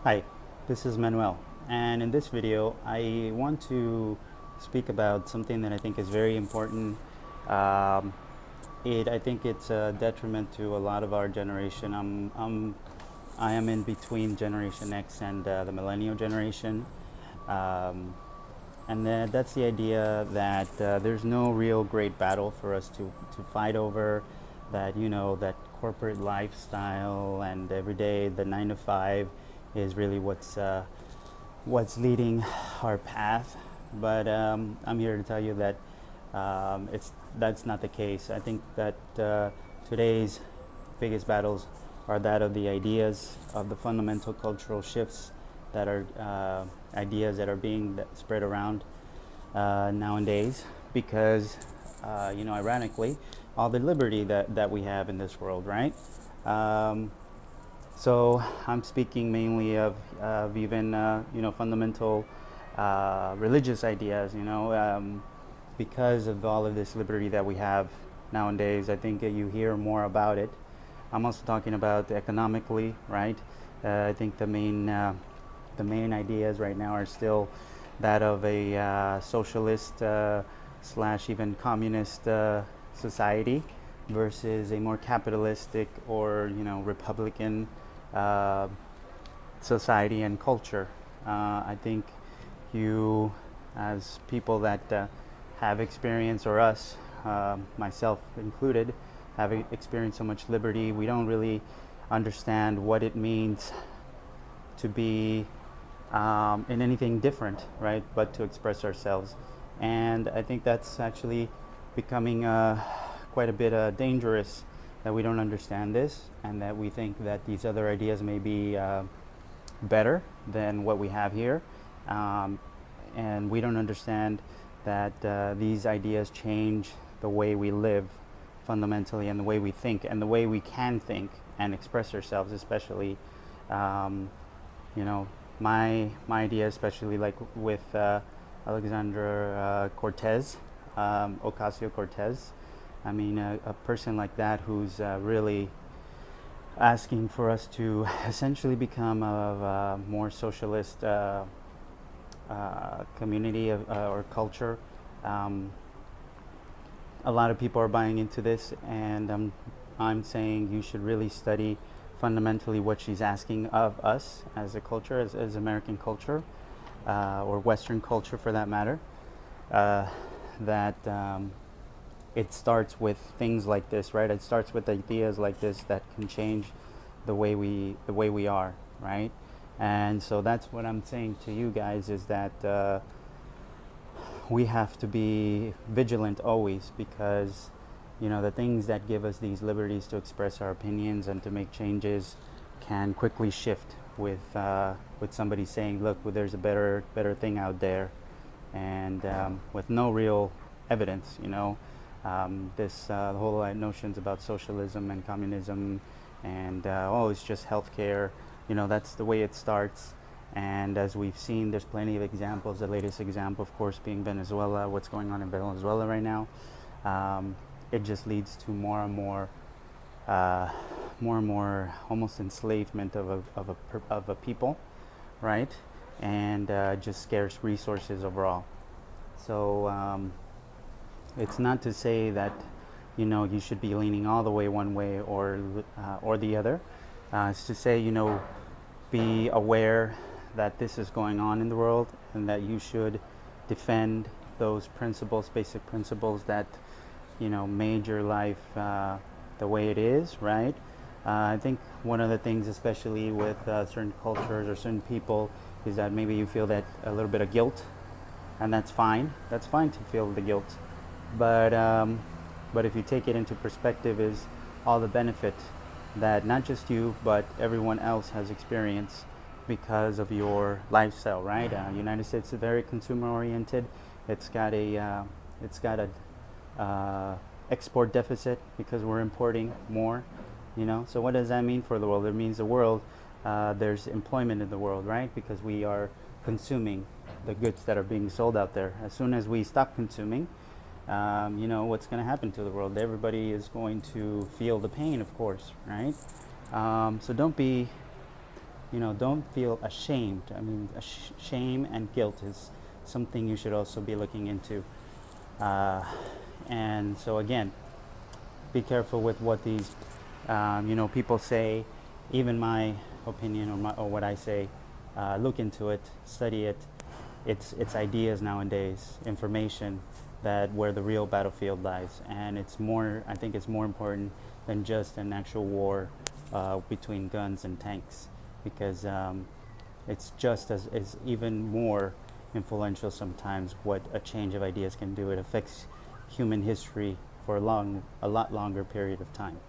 Hi, this is Manuel, and in this video, I want to speak about something that I think is very important. Um, I think it's a detriment to a lot of our generation. I am in between Generation X and the millennial generation, um, and that's the idea that there's no real great battle for us to fight over. That that corporate lifestyle and every day the 9 to 5 is really what's leading our path. But I'm here to tell you that that's not the case. I think that today's biggest battles are that of the ideas of the fundamental cultural shifts that are ideas that are being spread around nowadays because ironically all the liberty that we have in this world, right? um, so I'm speaking mainly of even fundamental religious ideas. Because of all of this liberty that we have nowadays, I think you hear more about it. I'm also talking about economically, right? I think the main ideas right now are still that of a socialist slash even communist society versus a more capitalistic or republican uh, society and culture. I think you, as people that have experience, or us, myself included, have experienced so much liberty, we don't really understand what it means to be in anything different, right? But to express ourselves. And I think that's actually becoming quite a bit dangerous, that we don't understand this and that we think that these other ideas may be better than what we have here. Um, and we don't understand that these ideas change the way we live fundamentally, and the way we think, and the way we can think and express ourselves, especially um, you know my idea, especially like with Alexander Cortez, Ocasio-Cortez. I mean, a person like that who's really asking for us to essentially become a more socialist community or culture. Um, a lot of people are buying into this, and I'm saying you should really study fundamentally what she's asking of us as a culture, as American culture, or Western culture for that matter. Uh, that it starts with things like this, right? It starts with ideas like this that can change the way we are, right? And so that's what I'm saying to you guys, is that we have to be vigilant always, because the things that give us these liberties to express our opinions and to make changes can quickly shift with somebody saying, look, well, there's a better thing out there, and with no real evidence. This the whole notions about socialism and communism, and oh, it's just healthcare. That's the way it starts. And as we've seen, there's plenty of examples. The latest example, of course, being Venezuela. What's going on in Venezuela right now? It just leads to uh, more and more almost enslavement of a people, right? And just scarce resources overall. So it's not to say that you should be leaning all the way one way or the other. It's to say be aware that this is going on in the world, and that you should defend those principles, basic principles that made your life the way it is, right? I think one of the things, especially with certain cultures or certain people, is that maybe you feel that a little bit of guilt, and that's fine. That's fine to feel the guilt, but if you take it into perspective, is all the benefit that not just you but everyone else has experienced because of your lifestyle, right? United States is very consumer oriented. It's got a export deficit because we're importing more. So what does that mean for the world? It means the world, there's employment in the world, right? Because we are consuming the goods that are being sold out there. As soon as we stop consuming, what's going to happen to the world? Everybody is going to feel the pain, of course, right? So don't be don't feel ashamed. I mean, shame and guilt is something you should also be looking into. Uh, and so again, be careful with what these people say. Even my opinion or what I say, look into it, study it. It's ideas nowadays, information that where the real battlefield lies, and it's more. I think it's more important than just an actual war between guns and tanks, because it's just as even more influential sometimes what a change of ideas can do. It affects human history for a lot longer period of time.